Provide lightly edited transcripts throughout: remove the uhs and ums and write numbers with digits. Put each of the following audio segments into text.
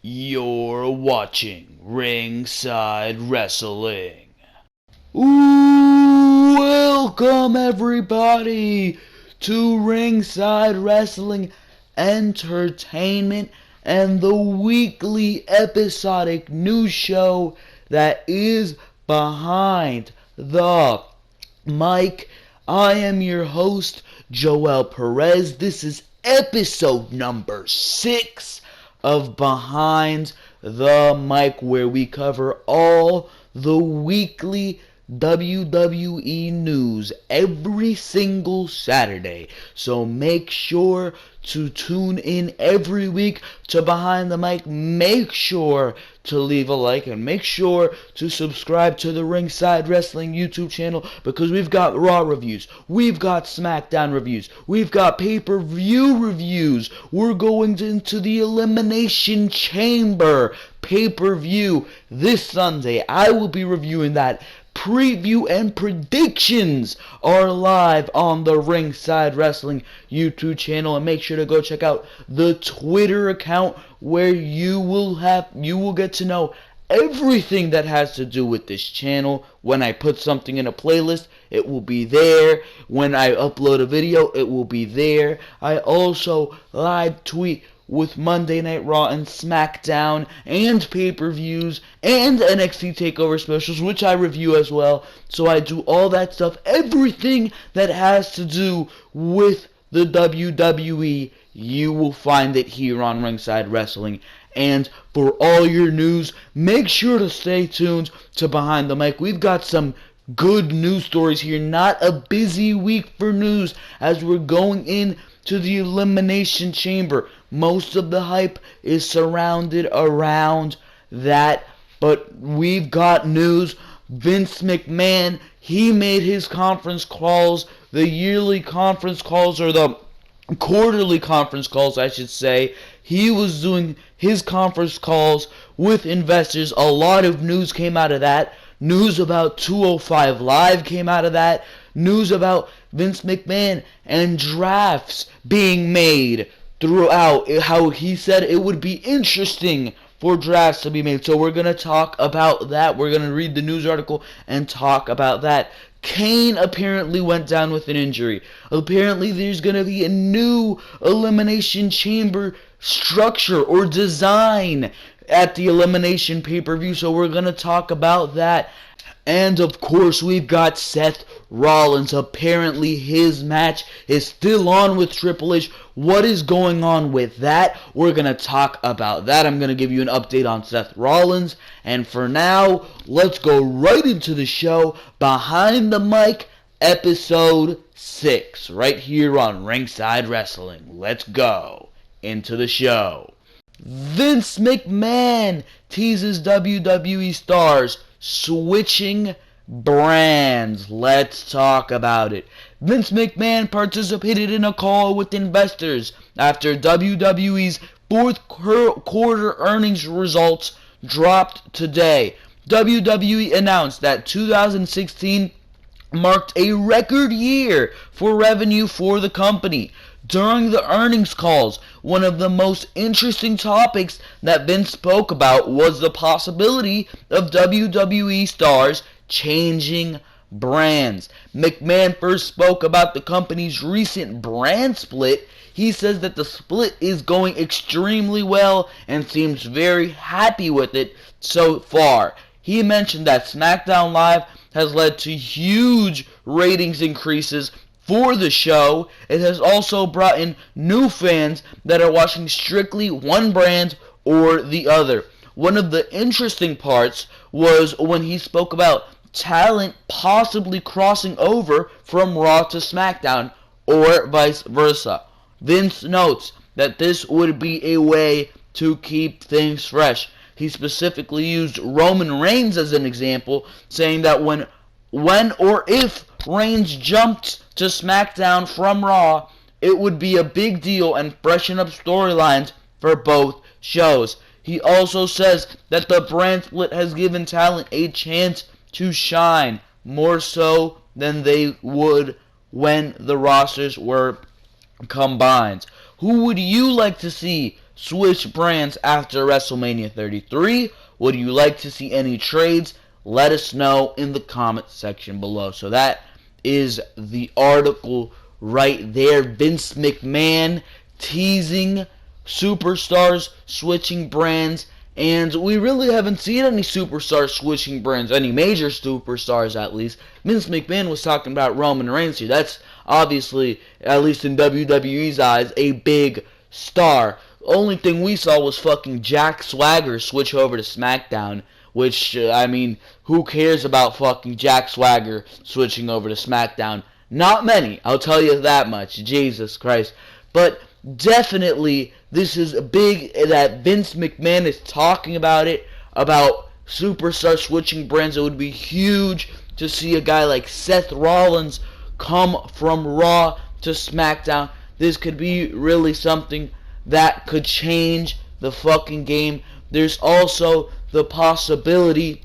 You're watching Ringside Wrestling. Welcome everybody to Ringside Wrestling Entertainment and the weekly episodic news show that is Behind the Mic. I am your host, Joel Perez. This is episode number 6 of Behind the Mic, where we cover all the weekly WWE news every single Saturday. So make sure to tune in every week to Behind the Mic. Make sure to leave a like and make sure to subscribe to the Ringside Wrestling YouTube channel, because we've got Raw reviews, we've got Smackdown reviews, we've got pay-per-view reviews. We're going into the Elimination Chamber pay-per-view this Sunday. I will be reviewing that. Preview and predictions are live on the Ringside Wrestling YouTube channel, and make sure to go check out the Twitter account where you will get to know everything that has to do with this channel. When I put something in a playlist, it will be there. When I upload a video, it will be there. I also live tweet with Monday Night Raw and Smackdown and pay-per-views and NXT TakeOver specials, which I review as well. So I do all that stuff, everything that has to do with the WWE, you will find it here on Ringside Wrestling. And for all your news, make sure to stay tuned to Behind the Mic. We've got some good news stories here. Not a busy week for news as we're going in to the Elimination Chamber. Most of the hype is surrounded around that, but we've got news. Vince McMahon, he made his conference calls, the yearly conference calls, or the quarterly conference calls, I should say. He was doing his conference calls with investors. A lot of news came out of that. News about 205 Live came out of that. News about Vince McMahon and drafts being made throughout. How he said it would be interesting for drafts to be made. So we're going to talk about that. We're going to read the news article and talk about that. Kane apparently went down with an injury. Apparently there's going to be a new Elimination Chamber structure or design at the Elimination pay-per-view. So we're going to talk about that. And of course, we've got Seth Rollins. Apparently his match is still on with Triple H. What is going on with that? We're going to talk about that. I'm going to give you an update on Seth Rollins. And for now, let's go right into the show. Behind the Mic, episode 6, right here on Ringside Wrestling. Let's go into the show. Vince McMahon teases WWE Stars switching brands. Let's talk about it. Vince McMahon participated in a call with investors after WWE's fourth quarter earnings results dropped today. WWE announced that 2016 marked a record year for revenue for the company. During the earnings calls, one of the most interesting topics that Vince spoke about was the possibility of WWE Stars changing brands. McMahon first spoke about the company's recent brand split. He says that the split is going extremely well and seems very happy with it so far. He mentioned that Smackdown Live has led to huge ratings increases for the show. It has also brought in new fans that are watching strictly one brand or the other. One of the interesting parts was when he spoke about talent possibly crossing over from Raw to Smackdown or vice versa. Vince notes that this would be a way to keep things fresh. He specifically used Roman Reigns as an example, saying that when or if Reigns jumped to SmackDown from Raw, it would be a big deal and freshen up storylines for both shows. He also says that the brand split has given talent a chance to shine more so than they would when the rosters were combined. Who would you like to see switch brands after WrestleMania 33? Would you like to see any trades? Let us know in the comment section below. So that is the article right there. Vince McMahon teasing superstars switching brands. And we really haven't seen any superstars switching brands, any major superstars at least. Vince McMahon was talking about Roman Reigns here. That's obviously, at least in WWE's eyes, a big star. Only thing we saw was fucking Jack Swagger switch over to Smackdown. Which, I mean, who cares about fucking Jack Swagger switching over to Smackdown? Not many, I'll tell you that much. Jesus Christ. But definitely, this is big that Vince McMahon is talking about it, about superstar switching brands. It would be huge to see a guy like Seth Rollins come from Raw to SmackDown. This could be really something that could change the fucking game. There's also the possibility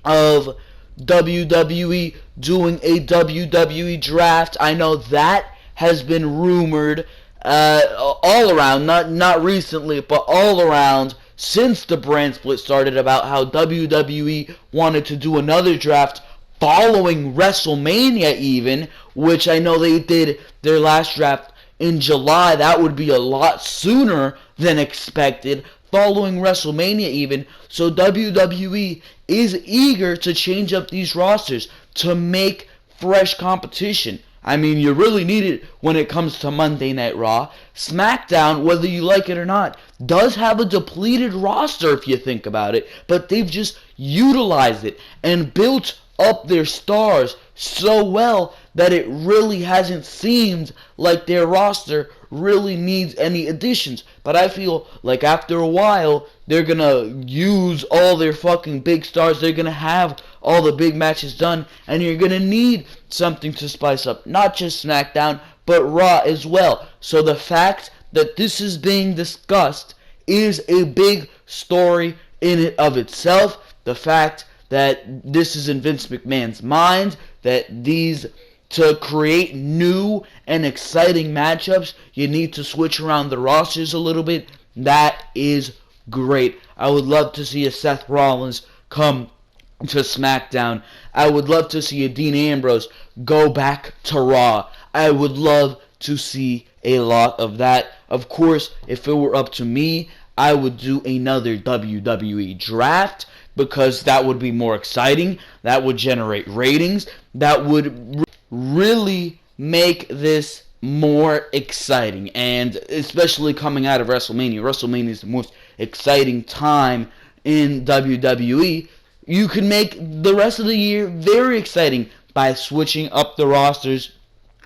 of WWE doing a WWE draft. I know that has been rumored all around, not recently, but all around since the brand split started, about how WWE wanted to do another draft following WrestleMania even, which I know they did their last draft in July. That would be a lot sooner than expected, following WrestleMania even. So WWE is eager to change up these rosters to make fresh competition. I mean, you really need it when it comes to Monday Night Raw. SmackDown, whether you like it or not, does have a depleted roster if you think about it, but they've just utilized it and built up their stars so well that it really hasn't seemed like their roster really needs any additions. But I feel like after a while, they're gonna use all their fucking big stars. They're gonna have all the big matches done, and you're gonna need something to spice up not just SmackDown, but Raw as well. So the fact that this is being discussed is a big story in it of itself. The fact that this is in Vince McMahon's mind, that these, to create new and exciting matchups, you need to switch around the rosters a little bit. That is great. I would love to see a Seth Rollins come to SmackDown. I would love to see a Dean Ambrose go back to Raw. I would love to see a lot of that. Of course, if it were up to me, I would do another WWE draft, because that would be more exciting. That would generate ratings. That would really make this more exciting. And especially coming out of WrestleMania. WrestleMania is the most exciting time in WWE. You can make the rest of the year very exciting by switching up the rosters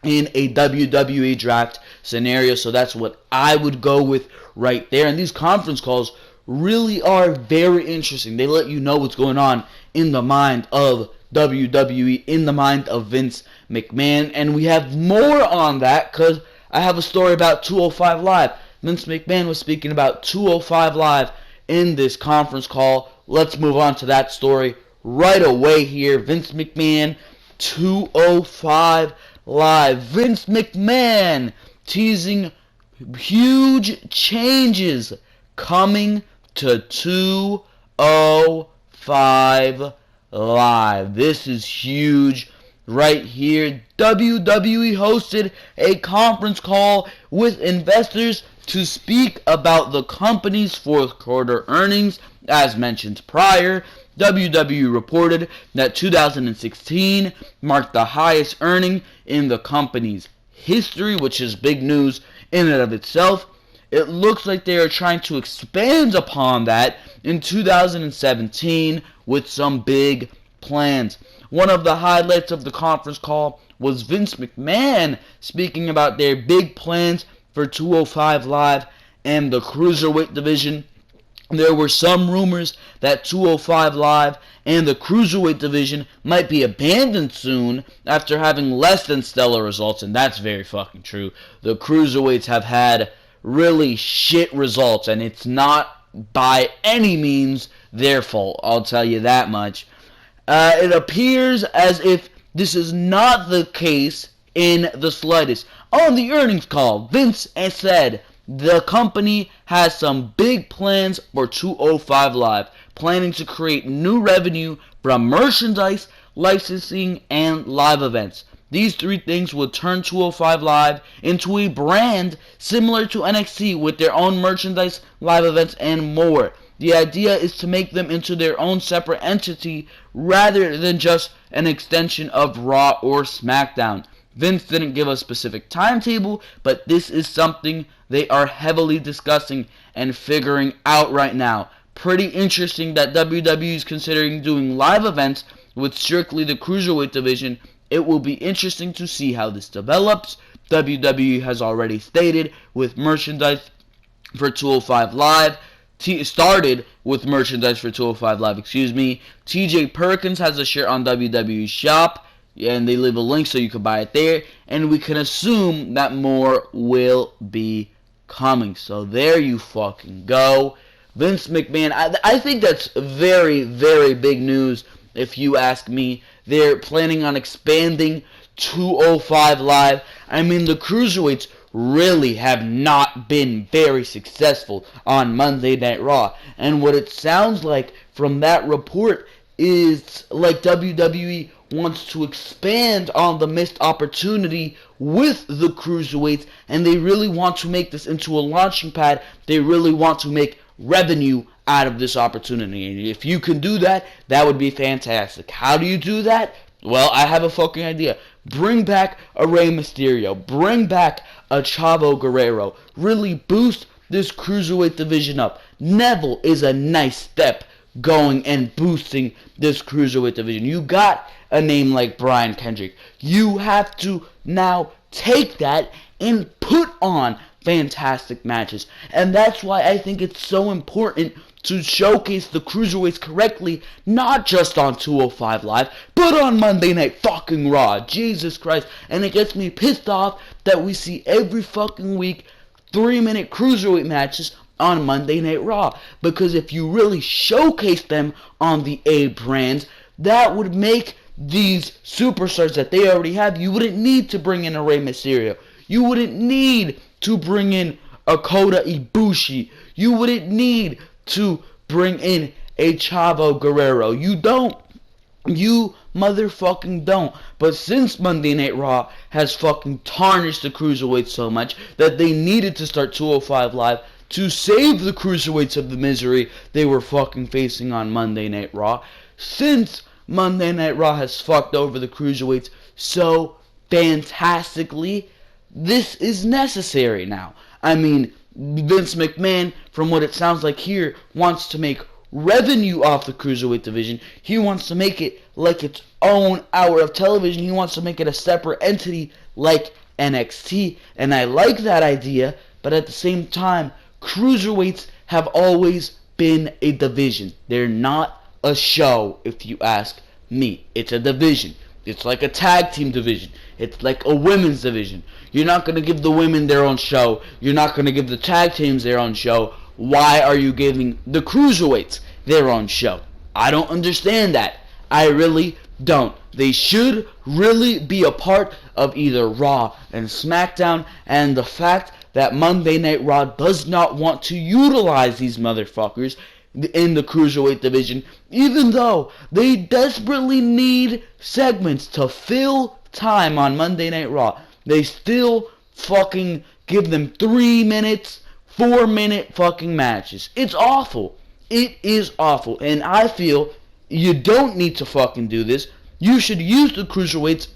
in a WWE draft scenario. So that's what I would go with right there. And these conference calls really are very interesting. They let you know what's going on in the mind of WWE, in the mind of Vince McMahon. And we have more on that because I have a story about 205 Live. Vince McMahon was speaking about 205 Live in this conference call. Let's move on to that story right away here. Vince McMahon, 205 Live. Vince McMahon teasing huge changes coming to 205 Live. This is huge right here. WWE hosted a conference call with investors to speak about the company's fourth quarter earnings. As mentioned prior, WWE reported that 2016 marked the highest earning in the company's history, which is big news in and of itself. It looks like they are trying to expand upon that in 2017 with some big plans. One of the highlights of the conference call was Vince McMahon speaking about their big plans for 205 Live and the Cruiserweight division. There were some rumors that 205 Live and the Cruiserweight division might be abandoned soon after having less than stellar results, and that's very fucking true. The Cruiserweights have had really shit results, and it's not by any means their fault, I'll tell you that much. It appears as if this is not the case in the slightest. On the earnings call, Vince said the company has some big plans for 205 Live, planning to create new revenue from merchandise, licensing, and live events. These three things will turn 205 Live into a brand similar to NXT with their own merchandise, live events, and more. The idea is to make them into their own separate entity rather than just an extension of Raw or Smackdown. Vince didn't give a specific timetable, but this is something they are heavily discussing and figuring out right now. Pretty interesting that WWE is considering doing live events with strictly the Cruiserweight division. It will be interesting to see how this develops. WWE has already stated with merchandise for 205 Live. Started with merchandise for 205 Live, TJ Perkins has a shirt on WWE Shop, and they leave a link so you can buy it there, and we can assume that more will be coming. So there you fucking go. Vince McMahon, I think that's very, very big news if you ask me. They're planning on expanding 205 Live. I mean, the Cruiserweights really have not been very successful on Monday Night Raw. And what it sounds like from that report is like WWE wants to expand on the missed opportunity with the Cruiserweights, and they really want to make this into a launching pad. They really want to make revenue out of this opportunity. And if you can do that, that would be fantastic. How do you do that? Well, I have a fucking idea. Bring back a Rey Mysterio. Bring back a Chavo Guerrero. Really boost this Cruiserweight division up. Neville is a nice step going and boosting this Cruiserweight division. You got a name like Brian Kendrick. You have to now take that and put on fantastic matches. And that's why I think it's so important to showcase the Cruiserweights correctly, not just on 205 Live, but on Monday Night fucking Raw. Jesus Christ. And it gets me pissed off that we see every fucking week 3-minute Cruiserweight matches on Monday Night Raw. Because if you really showcase them on the A brands, that would make these superstars that they already have. You wouldn't need to bring in a Rey Mysterio. You wouldn't need to bring in a Kota Ibushi. You wouldn't need to bring in a Chavo Guerrero. You don't. You motherfucking don't. But since Monday Night Raw has fucking tarnished the Cruiserweights so much that they needed to start 205 Live to save the Cruiserweights of the misery they were fucking facing on Monday Night Raw. Since Monday Night Raw has fucked over the Cruiserweights so fantastically, this is necessary now. I mean, Vince McMahon, from what it sounds like here, wants to make revenue off the Cruiserweight division. He wants to make it like its own hour of television. He wants to make it a separate entity like NXT. And I like that idea, but at the same time, Cruiserweights have always been a division. They're not a show, if you ask me. It's a division. It's like a tag team division. It's like a women's division. You're not going to give the women their own show. You're not going to give the tag teams their own show. Why are you giving the Cruiserweights their own show? I don't understand that. I really don't. They should really be a part of either Raw and SmackDown, and the fact that Monday Night Raw does not want to utilize these motherfuckers in the Cruiserweight division, even though they desperately need segments to fill time on Monday Night Raw. They still fucking give them 3 minutes, 4-minute fucking matches. It's awful. It is awful. And I feel you don't need to fucking do this. You should use the Cruiserweights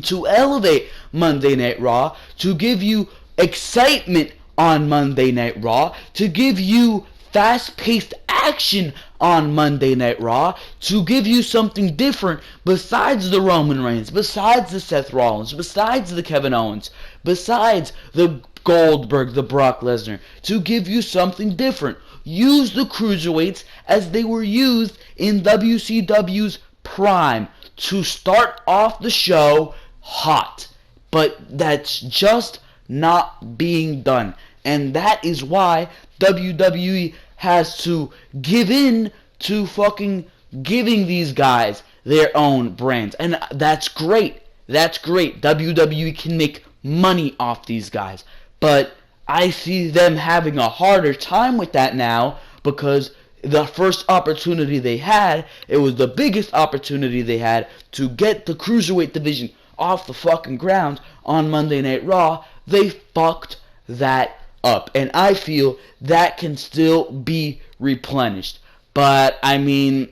to elevate Monday Night Raw, to give you excitement on Monday Night Raw, to give you fast-paced action on Monday Night Raw, to give you something different besides the Roman Reigns, besides the Seth Rollins, besides the Kevin Owens, besides the Goldberg, the Brock Lesnar, to give you something different. Use the Cruiserweights as they were used in WCW's prime to start off the show hot. But that's just not being done. And that is why WWE has to give in to fucking giving these guys their own brands. And that's great. That's great. WWE can make money off these guys. But I see them having a harder time with that now because the first opportunity they had, it was the biggest opportunity they had to get the Cruiserweight division off the fucking ground on Monday Night Raw. They fucked that up. And I feel that can still be replenished. But, I mean,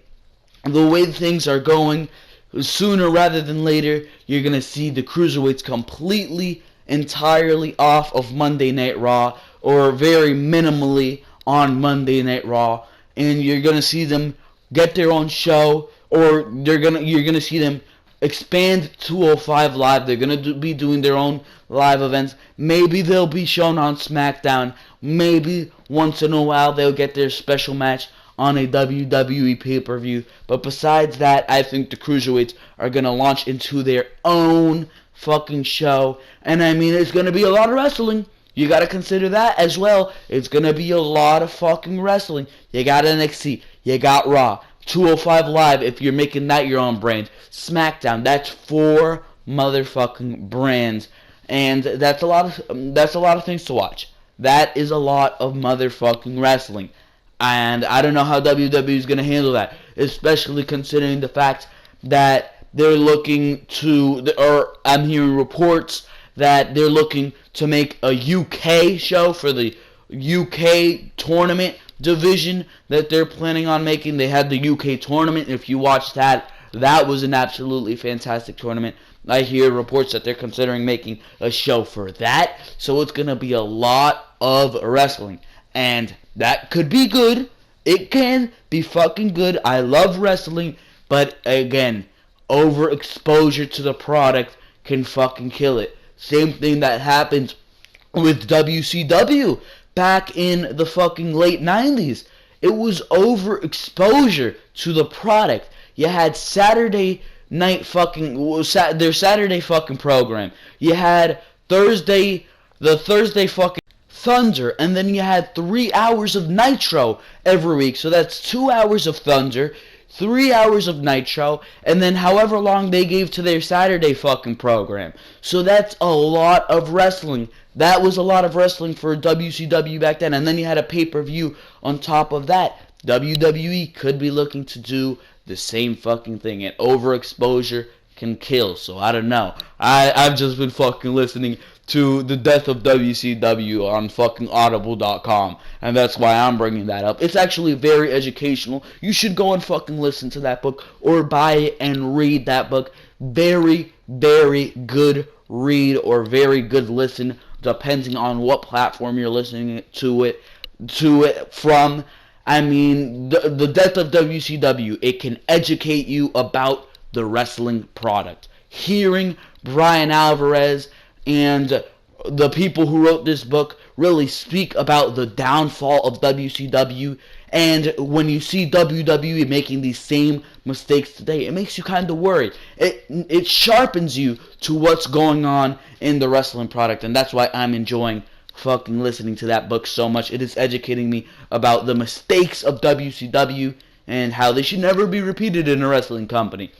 the way things are going, sooner rather than later, you're going to see the Cruiserweights completely, entirely off of Monday Night Raw, or very minimally on Monday Night Raw, and you're going to see them get their own show, or you're going to see them expand 205 Live. They're going to be doing their own live events. Maybe they'll be shown on Smackdown. Maybe once in a while they'll get their special match on a WWE pay-per-view. But besides that, I think the Cruiserweights are going to launch into their own fucking show. And I mean, it's going to be a lot of wrestling. You got to consider that as well. It's going to be a lot of fucking wrestling. You got NXT. You got Raw. 205 Live, if you're making that your own brand. SmackDown. That's 4 motherfucking brands. And that's a lot of things to watch. That is a lot of motherfucking wrestling. And I don't know how WWE is going to handle that, especially considering the fact that they're looking to, or I'm hearing reports that they're looking to make a UK show for the UK tournament division that they're planning on making. They had the UK tournament. If you watched that, that was an absolutely fantastic tournament. I hear reports that they're considering making a show for that. So it's going to be a lot of wrestling. And that could be good. It can be fucking good. I love wrestling. But again, overexposure to the product can fucking kill it. Same thing that happens with WCW back in the fucking late 90s. It was overexposure to the product. You had Saturday night fucking, their Saturday fucking program. You had the Thursday fucking Thunder, and then you had 3 hours of Nitro every week. So that's 2 hours of Thunder, 3 hours of Nitro, and then however long they gave to their Saturday fucking program. So that's a lot of wrestling. That was a lot of wrestling for WCW back then. And then you had a pay-per-view on top of that. WWE could be looking to do the same fucking thing. And overexposure can kill. So I don't know. I've just been fucking listening to the death of WCW on fucking audible.com, and that's why I'm bringing that up. It's actually very educational. You should go and fucking listen to that book or buy it and read that book. Very, very good read or very good listen, depending on what platform you're listening to it from. I mean, the death of WCW, it can educate you about the wrestling product. Hearing Brian Alvarez and the people who wrote this book really speak about the downfall of WCW, and when you see WWE making these same mistakes today, it makes you kind of worried. It sharpens you to what's going on in the wrestling product, and that's why I'm enjoying fucking listening to that book so much. It is educating me about the mistakes of WCW and how they should never be repeated in a wrestling company.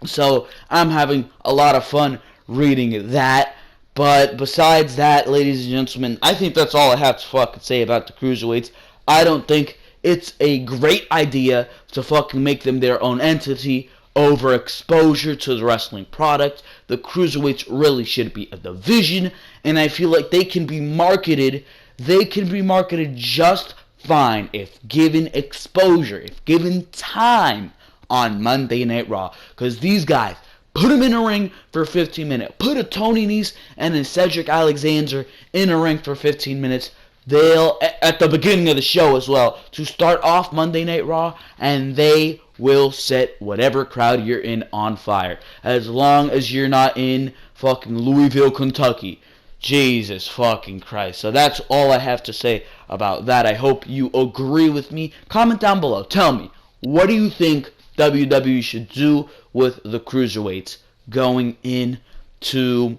So I'm having a lot of fun reading that. But besides that, ladies and gentlemen, I think that's all I have to fucking say about the Cruiserweights. I don't think it's a great idea to fucking make them their own entity. Overexposure to the wrestling product. The Cruiserweights really should be a division, and I feel like they can be marketed just fine if given exposure, if given time on Monday Night Raw. Because these guys, put them in a ring for 15 minutes. Put a Tony Nese and a Cedric Alexander in a ring for 15 minutes. They'll, at the beginning of the show as well, to start off Monday Night Raw, and they will set whatever crowd you're in on fire. As long as you're not in fucking Louisville, Kentucky. Jesus fucking Christ. So that's all I have to say about that. I hope you agree with me. Comment down below. Tell me, what do you think WWE should do with the Cruiserweights going into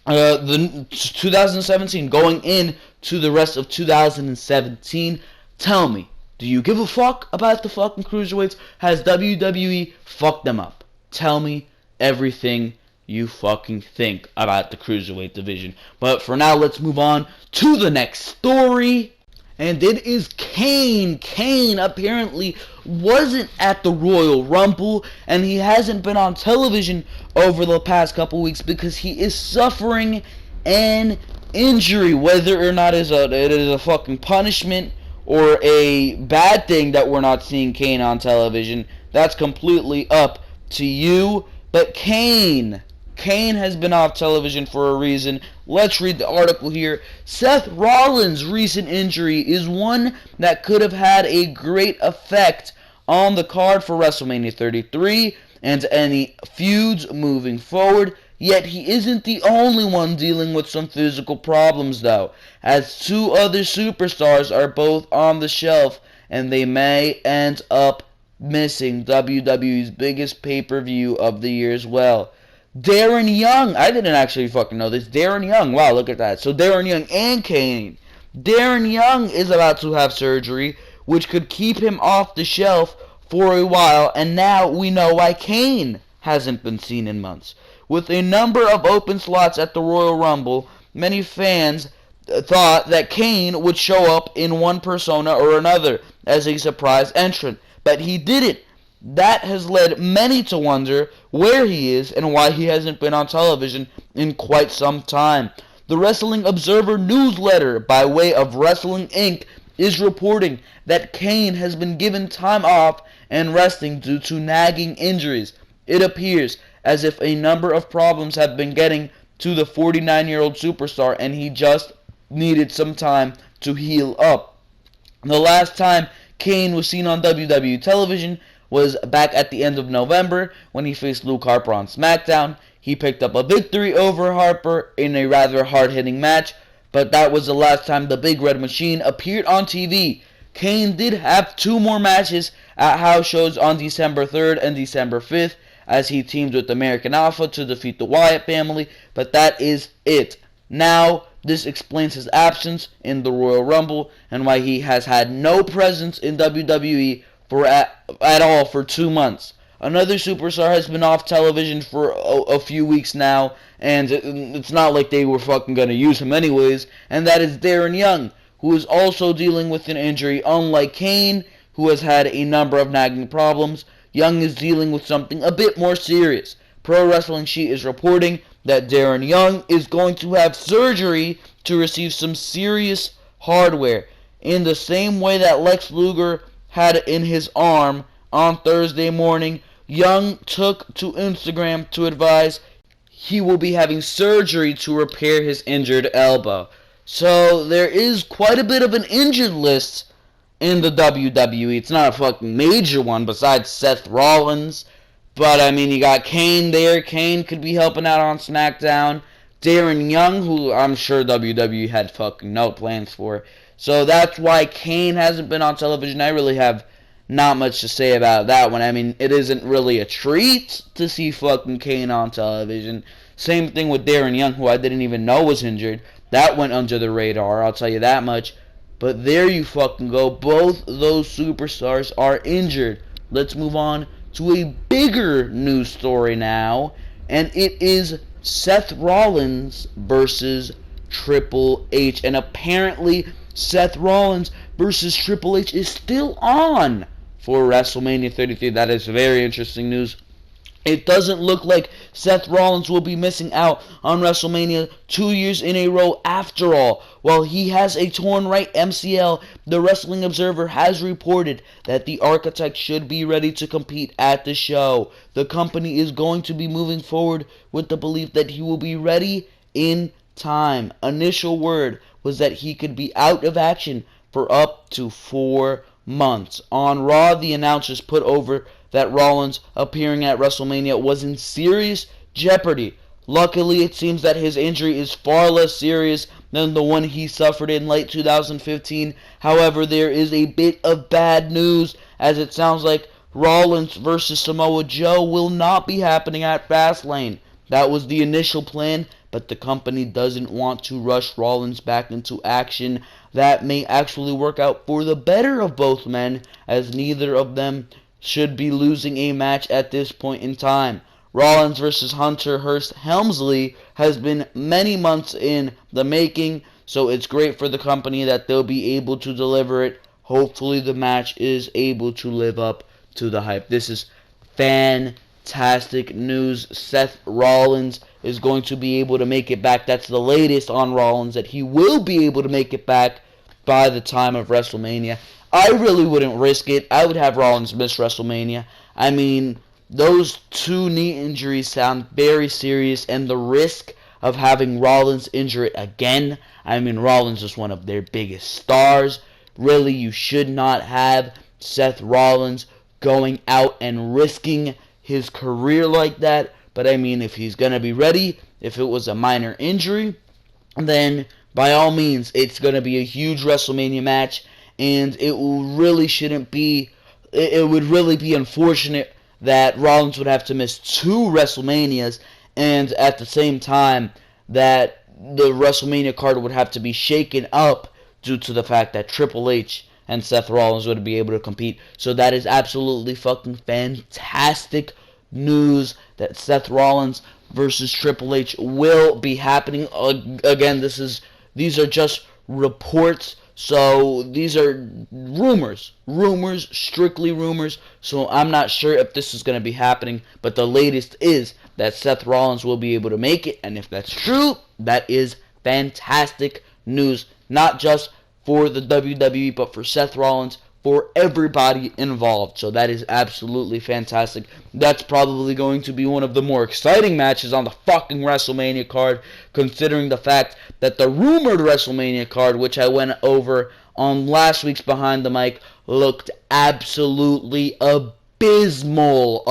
the 2017, going into the rest of 2017? Tell me, do you give a fuck about the fucking Cruiserweights? Has WWE fucked them up? Tell me everything you fucking think about the Cruiserweight division. But for now, let's move on to the next story. And it is Kane. Kane apparently wasn't at the Royal Rumble, and he hasn't been on television over the past couple weeks because he is suffering an injury. Whether or not it is a fucking punishment or a bad thing that we're not seeing Kane on television, that's completely up to you. But Kane has been off television for a reason. Let's read the article here. Seth Rollins' recent injury is one that could have had a great effect on the card for WrestleMania 33 and any feuds moving forward. Yet he isn't the only one dealing with some physical problems though, as two other superstars are both on the shelf and they may end up missing WWE's biggest pay-per-view of the year as well. Darren Young, I didn't actually fucking know this. Darren Young, wow, look at that. So Darren Young and Kane. Darren Young is about to have surgery, which could keep him off the shelf for a while, and now we know why Kane hasn't been seen in months. With a number of open slots at the Royal Rumble, many fans thought that Kane would show up in one persona or another as a surprise entrant, but he didn't. That has led many to wonder where he is and why he hasn't been on television in quite some time. The Wrestling Observer newsletter, by way of Wrestling Inc., is reporting that Kane has been given time off and resting due to nagging injuries. It appears as if a number of problems have been getting to the 49-year-old superstar and he just needed some time to heal up. The last time Kane was seen on WWE television was back at the end of November when he faced Luke Harper on Smackdown. He picked up a victory over Harper in a rather hard-hitting match, but that was the last time the Big Red Machine appeared on TV. Kane did have two more matches at house shows on December 3rd and December 5th as he teamed with American Alpha to defeat the Wyatt family, but that is it. Now, this explains his absence in the Royal Rumble and why he has had no presence in WWE at all for 2 months. Another superstar has been off television for a few weeks now, and it's not like they were fucking gonna use him anyways, and that is Darren Young, who is also dealing with an injury. Unlike Kane, who has had a number of nagging problems, Young is dealing with something a bit more serious. Pro Wrestling Sheet is reporting that Darren Young is going to have surgery to receive some serious hardware, in the same way that Lex Luger had in his arm on Thursday morning. Young took to Instagram to advise he will be having surgery to repair his injured elbow. So there is quite a bit of an injured list in the WWE. It's not a fucking major one besides Seth Rollins. But I mean, you got Kane there. Kane could be helping out on SmackDown. Darren Young, who I'm sure WWE had fucking no plans for. So that's why Kane hasn't been on television. I really have not much to say about that one. I mean, it isn't really a treat to see fucking Kane on television. Same thing with Darren Young, who I didn't even know was injured. That went under the radar, I'll tell you that much. But there you fucking go. Both those superstars are injured. Let's move on to a bigger news story now. And it is Seth Rollins versus Triple H. And apparently Seth Rollins versus Triple H is still on for WrestleMania 33. That is very interesting news. It doesn't look like Seth Rollins will be missing out on WrestleMania 2 years in a row after all. While he has a torn right MCL, the Wrestling Observer has reported that the Architect should be ready to compete at the show. The company is going to be moving forward with the belief that he will be ready in time. Initial word was that he could be out of action for up to 4 months. On Raw, the announcers put over that Rollins appearing at WrestleMania was in serious jeopardy. Luckily, it seems that his injury is far less serious than the one he suffered in late 2015. However, there is a bit of bad news, as it sounds like Rollins versus Samoa Joe will not be happening at Fastlane. That was the initial plan, but the company doesn't want to rush Rollins back into action. That may actually work out for the better of both men, as neither of them should be losing a match at this point in time. Rollins versus Hunter Hearst Helmsley has been many months in the making, so it's great for the company that they'll be able to deliver it. Hopefully the match is able to live up to the hype. This is fantastic news. Seth Rollins is going to be able to make it back. That's the latest on Rollins, that he will be able to make it back by the time of WrestleMania. I really wouldn't risk it. I would have Rollins miss WrestleMania. I mean, those 2 knee injuries sound very serious, and the risk of having Rollins injure it again. I mean, Rollins is one of their biggest stars. Really, you should not have Seth Rollins going out and risking his career like that. But I mean, if he's going to be ready, if it was a minor injury, then by all means, it's going to be a huge WrestleMania match, and it really shouldn't be, it would really be unfortunate that Rollins would have to miss 2 WrestleManias, and at the same time that the WrestleMania card would have to be shaken up due to the fact that Triple H and Seth Rollins would be able to compete. So that is absolutely fucking fantastic news that Seth Rollins versus Triple H will be happening. Again, these are just reports, so these are rumors, strictly rumors, so I'm not sure if this is going to be happening, but the latest is that Seth Rollins will be able to make it, and if that's true, that is fantastic news, not just for the WWE, but for Seth Rollins, for everybody involved. So that is absolutely fantastic. That's probably going to be one of the more exciting matches on the fucking WrestleMania card, considering the fact that the rumored WrestleMania card, which I went over on last week's Behind the Mic, looked absolutely abysmal.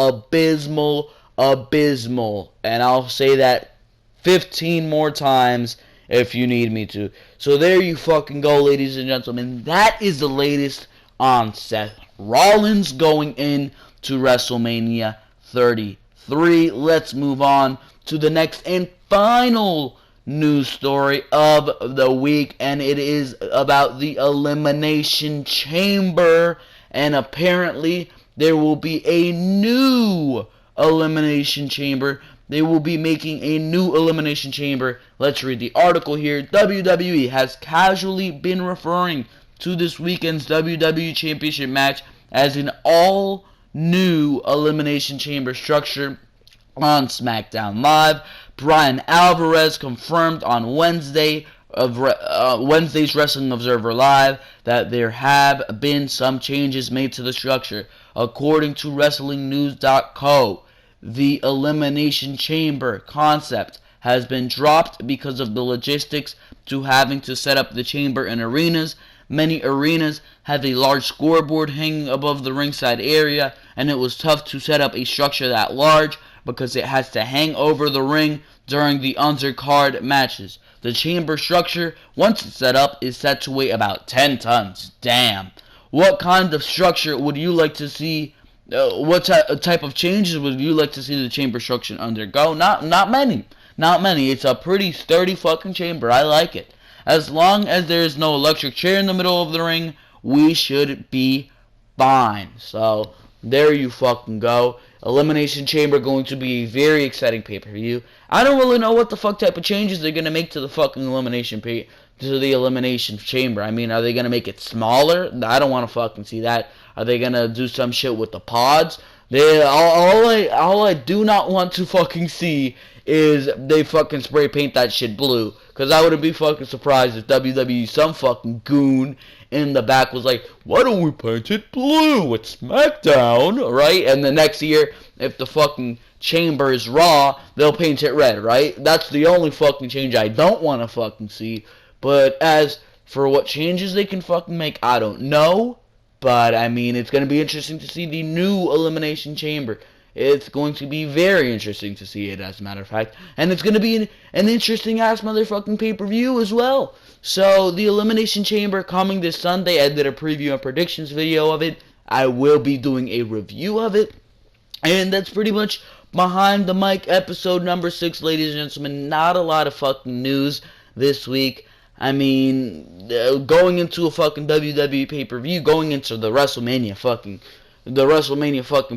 And I'll say that 15 more times if you need me to. So there you fucking go, ladies and gentlemen. That is the latest on Seth Rollins going in to WrestleMania 33. Let's move on to the next and final news story of the week, and it is about the Elimination Chamber, and apparently there will be a new Elimination Chamber. They will be making a new Elimination Chamber. Let's read the article here. WWE has casually been referring to this weekend's WWE Championship match as an all-new Elimination Chamber structure on Smackdown Live. Brian Alvarez confirmed on Wednesday's Wrestling Observer Live that there have been some changes made to the structure. According to WrestlingNews.co, the Elimination Chamber concept has been dropped because of the logistics to having to set up the chamber in arenas. Many arenas have a large scoreboard hanging above the ringside area, and it was tough to set up a structure that large because it has to hang over the ring during the undercard matches. The chamber structure, once it's set up, is set to weigh about 10 tons. Damn. What kind of structure would you like to see? What type of changes would you like to see the chamber structure undergo? Not many. It's a pretty sturdy fucking chamber. I like it. As long as there is no electric chair in the middle of the ring, we should be fine. So, there you fucking go. Elimination Chamber going to be a very exciting pay-per-view. I don't really know what the fuck type of changes they're going to make to the fucking Elimination Chamber. I mean, are they going to make it smaller? I don't want to fucking see that. Are they going to do some shit with the pods? All I do not want to fucking see is they fucking spray paint that shit blue. Because I wouldn't be fucking surprised if WWE, some fucking goon in the back, was like, why don't we paint it blue? It's Smackdown, right? And the next year, if the fucking chamber is Raw, they'll paint it red, right? That's the only fucking change I don't want to fucking see. But as for what changes they can fucking make, I don't know. But, I mean, it's going to be interesting to see the new Elimination Chamber. It's going to be very interesting to see it, as a matter of fact. And it's going to be an interesting-ass motherfucking pay-per-view as well. So, the Elimination Chamber coming this Sunday. I did a preview and predictions video of it. I will be doing a review of it. And that's pretty much Behind the Mic episode number 6, ladies and gentlemen. Not a lot of fucking news this week. I mean, going into a fucking WWE pay-per-view, going into the WrestleMania fucking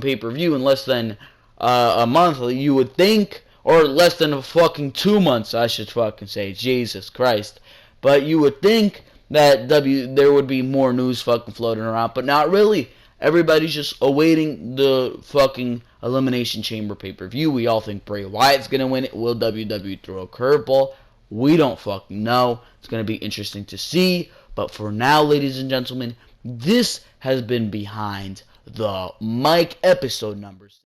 pay-per-view in less than a month, you would think, or less than fucking 2 months, I should fucking say, Jesus Christ. But you would think that there would be more news fucking floating around, but not really. Everybody's just awaiting the fucking Elimination Chamber pay-per-view. We all think Bray Wyatt's gonna win it. Will WWE throw a curveball? We don't fucking know. It's gonna be interesting to see. But for now, ladies and gentlemen, this has been Behind the Mic episode numbers.